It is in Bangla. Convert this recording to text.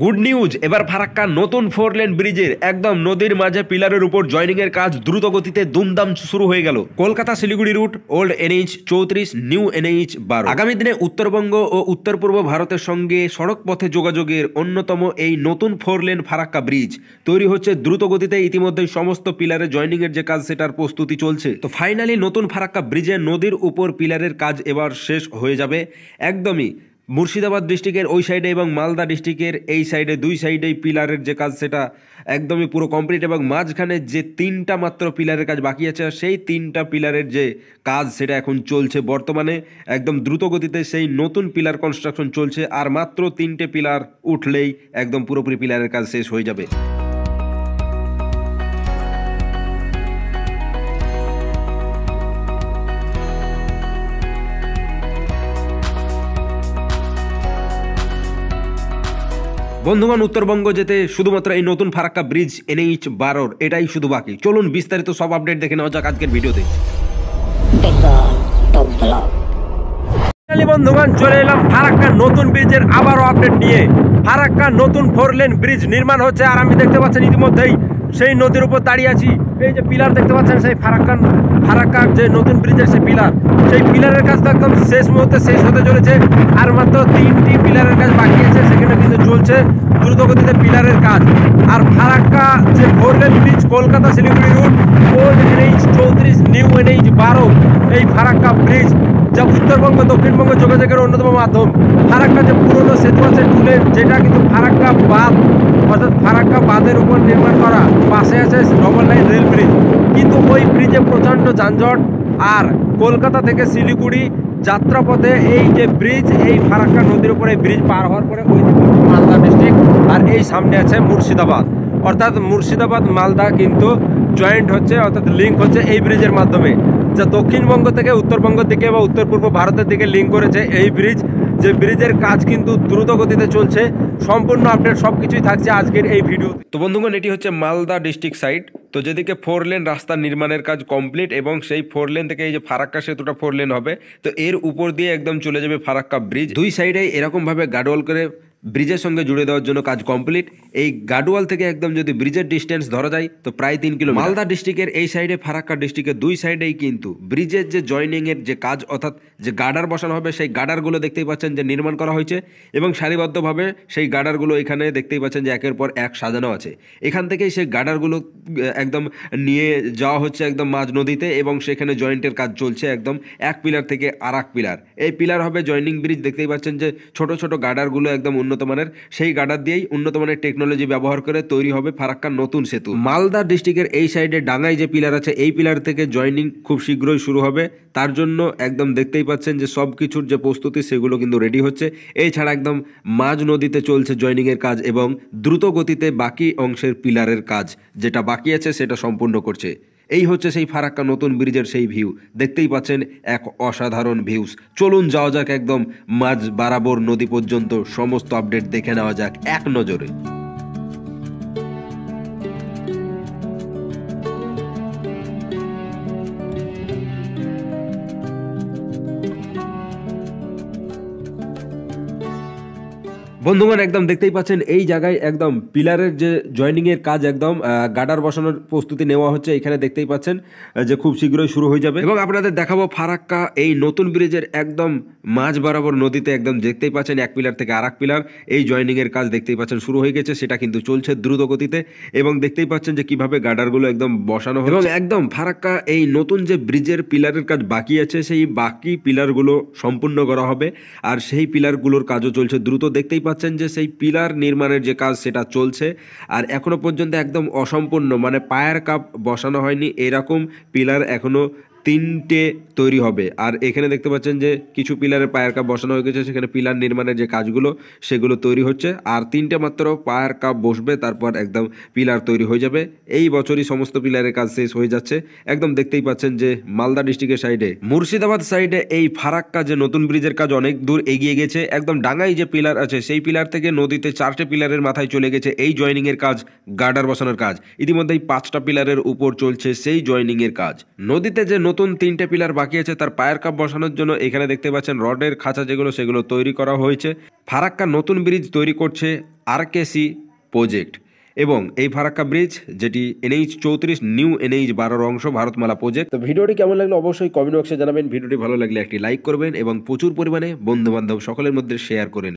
গুড নিউজ, এবার ফারাক্কা নতুন 4 লেন ব্রিজের একদম নদীর মাঝে পিলারের উপর জয়নিং এর কাজ দ্রুত গতিতে দুমদাম শুরু হয়ে গেল। Kolkata Siliguri route, old NH 34, new NH 12। আগামী দিনে উত্তরবঙ্গ ও উত্তর পূর্ব ভারতের সঙ্গে সড়ক পথে যোগাযোগের অন্যতম এই নতুন 4 লেন ফারাক্কা ব্রিজ তৈরি হচ্ছে দ্রুত গতিতে। ইতিমধ্যেই সমস্ত পিলারে জয়নিং এর যে কাজ সেটার প্রস্তুতি চলছে। তো ফাইনালি নতুন ফারাক্কা ব্রিজে নদীর উপর পিলারের কাজ এবার শেষ হয়ে যাবে। একদমই মুর্শিদাবাদ ডিস্ট্রিক্টের ওই সাইডে এবং মালদা ডিস্ট্রিক্টের এই সাইডে দুই সাইডেই পিলারের যে কাজ সেটা একদমই পুরো কমপ্লিট, এবং মাঝখানে যে 3টা মাত্র পিলারের কাজ বাকি আছে সেই 3টা পিলারের যে কাজ সেটা এখন চলছে বর্তমানে একদম দ্রুত গতিতে। সেই নতুন পিলার কনস্ট্রাকশন চলছে, আর মাত্র 3টে পিলার উঠলেই একদম পুরোপুরি পিলারের কাজ শেষ হয়ে যাবে। বন্ধুগণ, উত্তরবঙ্গ যেতে শুধুমাত্র এই নতুন ফারাক্কা ব্রিজ এনএইচ 12 এটাই শুধু বাকি। চলুন বিস্তারিত সব আপডেট দেখে নেওয়া যাক আজকের ভিডিওতে। বন্ধুগণ, চলে এলাম ফারাক্কা নতুন ব্রিজের আবারও আপডেট নিয়ে। ফারাক্কা নতুন 4 লেন ব্রিজ নির্মাণ হচ্ছে, আর আমি দেখতে পাচ্ছেন ইতিমধ্যেই সেই নদীর উপর দাঁড়িয়ে আছি। এই যে পিলার দেখতে পাচ্ছেন, সেই ফারাক্কার যে নতুন ব্রিজের সেই পিলারের কাজ তো একদম শেষ মুহূর্তে শেষ হতে চলেছে। আর মাত্র 3টি পিলারের কাজ বাকি আছে, সেখানে কিন্তু চলছে দ্রুত গতিতে পিলারের কাজ। আর ফারাক্কা যে 4 lane bridge Kolkata Siliguri route, old NH 34, new NH 12, এই ফারাক্কা ব্রিজ যা উত্তরবঙ্গ দক্ষিণবঙ্গ যোগাযোগের অন্যতম মাধ্যম। ফারাক্কা যে পুরনো সেতু আছে টুলের, যেটা কিন্তু ফারাক্কা বাঁধ অর্থাৎ ফারাক্কা বাঁধের উপর নির্মাণ করা, পাশে আছে ডবল লাইন রেল ব্রিজ। কিন্তু ওই ব্রিজে প্রচণ্ড যানজট, আর কলকাতা থেকে শিলিগুড়ি যাত্রাপথে এই যে ব্রিজ, এই ফারাক্কা নদীর উপরে এই ব্রিজ পার হওয়ার পরে ওই মালদা ডিস্ট্রিক্ট, আর এই সামনে আছে মুর্শিদাবাদ। অর্থাৎ মুর্শিদাবাদ মালদা কিন্তু জয়েন্ট হচ্ছে, অর্থাৎ লিঙ্ক হচ্ছে এই ব্রিজের মাধ্যমে, যা দক্ষিণবঙ্গ থেকে উত্তরবঙ্গের দিকে বা উত্তর পূর্ব ভারতের দিকে লিঙ্ক করেছে এই ব্রিজ। যে ব্রিজের কাজ কিন্তু দ্রুত গতিতে চলছে। সম্পূর্ণ আপডেট সব কিছুই থাকছে আজকের এই ভিডিও। তো বন্ধুগণ, এটি হচ্ছে মালদা ডিস্ট্রিক্ট সাইড। তো যেদিকে 4 লেন রাস্তা নির্মাণের কাজ কমপ্লিট, এবং সেই 4 লেন থেকে এই যে ফারাক্কা সেতুটা 4 লেন হবে, তো এর উপর দিয়ে একদম চলে যাবে ফারাক্কা ব্রিজ। দুই সাইডে এরকমভাবে গার্ডওয়াল করে ব্রিজের সঙ্গে জুড়ে দেওয়ার জন্য কাজ কমপ্লিট। এই গার্ডওয়াল থেকে একদম যদি ব্রিজের ডিস্টেন্স ধরা যায় তো প্রায় 3 কিলোমিটার। মালদা ডিস্ট্রিক্টের এই সাইডে, ফারাক্কা ডিস্ট্রিক্টের দুই সাইডেই কিন্তু ব্রিজের যে জয়নিং এর যে কাজ, অর্থাৎ যে গার্ডার বসানো হবে, সেই গার্ডারগুলো দেখতেই পাচ্ছেন যে নির্মাণ করা হয়েছে, এবং সারিবদ্ধভাবে সেই গার্ডারগুলো এখানে দেখতেই পাচ্ছেন যে একের পর এক সাজানো আছে। এখান থেকেই সেই গার্ডারগুলো একদম নিয়ে যাওয়া হচ্ছে একদম মাঝ নদীতে, এবং সেখানে জয়েন্টের কাজ চলছে একদম এক পিলার থেকে আর এক পিলার। এই পিলার হবে জয়নিং ব্রিজ। দেখতেই পাচ্ছেন যে ছোট ছোট গার্ডারগুলো একদম উন্নত মানের, সেই গার্ডার দিয়েই উন্নত মানের টেকনোলজি ব্যবহার করে তৈরি হবে ফারাক্কার নতুন সেতু। মালদা ডিস্ট্রিক্টের এই সাইডে ডাঙ্গায় যে পিলার আছে, এই পিলার থেকে জয়নিং খুব শীঘ্রই শুরু হবে। তার জন্য একদম দেখতেই পাচ্ছেন যে সব কিছুর যে প্রস্তুতি সেগুলো কিন্তু রেডি হচ্ছে। এছাড়া একদম মাঝ নদীতে চলছে জয়নিং এর কাজ, এবং দ্রুত গতিতে বাকি অংশের পিলারের কাজ যেটা বাকি আছে সেটা সম্পূর্ণ করছে। এই হচ্ছে সেই ফারাক্কা নতুন ব্রিজের সেই ভিউ। দেখতেই পাচ্ছেন এক অসাধারণ ভিউস। চলুন যাওয়া যাক একদম মাঝ বরাবর নদী পর্যন্ত, সমস্ত আপডেট দেখে নেওয়া যাক এক নজরে। বন্ধুগণ, একদম দেখতেই পাচ্ছেন এই জায়গায় একদম পিলারের যে জয়নিং এর কাজ, একদম গার্ডার বসানোর প্রস্তুতি নেওয়া হচ্ছে। এখানে দেখতেই পাচ্ছেন যে খুব শীঘ্রই শুরু হয়ে যাবে, এবং আপনাদের দেখাবো ফারাক্কা এই নতুন ব্রিজের একদম মাঝ বরাবর নদীতে একদম দেখতেই পাচ্ছেন এক পিলার থেকে আর এক পিলার এই জয়নিং এর কাজ দেখতেই পাচ্ছেন শুরু হয়ে গেছে। সেটা কিন্তু চলছে দ্রুত গতিতে, এবং দেখতেই পাচ্ছেন যে কিভাবে গার্ডারগুলো একদম বসানো হবে, এবং একদম ফারাক্কা এই নতুন যে ব্রিজের পিলারের কাজ বাকি আছে সেই বাকি পিলারগুলো সম্পূর্ণ করা হবে। আর সেই পিলারগুলোর কাজও চলছে দ্রুত। দেখতেই পাচ্ছেন যে সেই পিলার নির্মাণের যে কাজ সেটা চলছে, আর এখনো পর্যন্ত একদম অসম্পূর্ণ, মানে পায়ার কাপ বসানো হয়নি, এরকম পিলার এখনো 3টে তৈরি হবে। আর এখানে দেখতে পাচ্ছেন যে কিছু পিলারের পায়ার কাপ বসানো হয়ে গেছে, সেখানে পিলার নির্মাণের যে কাজগুলো সেগুলো তৈরি হচ্ছে। আর 3টে মাত্র পায়ার কাপ বসবে, তারপর একদম পিলার তৈরি হয়ে যাবে। এই বছরই সমস্ত পিলারের কাজ শেষ হয়ে যাচ্ছে। একদম দেখতেই পাচ্ছেন যে মালদা ডিস্ট্রিক্টের সাইডে, মুর্শিদাবাদ সাইডে এই ফারাক্কা যে নতুন ব্রিজের কাজ অনেক দূর এগিয়ে গেছে। একদম ডাঙ্গাই যে পিলার আছে সেই পিলার থেকে নদীতে 4টে পিলারের মাথায় চলে গেছে এই জয়নিং এর কাজ, গার্ডার বসানোর কাজ। ইতিমধ্যেই 5টা পিলারের উপর চলছে সেই জয়নিং এর কাজ। নদীতে যে নতুন 3টে পিলার বাকি আছে তার পায়ের কাপ বসানোর জন্য। এখানে দেখতে পাচ্ছেন রডের খাঁচা যেগুলো সেগুলো তৈরি করা হয়েছে। ফারাক্কা নতুন ব্রিজ তৈরি করছে আরকেসি প্রজেক্ট এবং এই ফারাক্কা ব্রিজ যেটি NH 34 নিউ NH 12 অংশ ভারতমালা প্রজেক্ট। তো ভিডিওটি কেমন লাগলো অবশ্যই কমেন্ট বক্সে জানাবেন। ভিডিওটি ভালো লাগলে একটি লাইক করবেন এবং প্রচুর পরিমাণে বন্ধু বান্ধব সকলের মধ্যে শেয়ার করেন।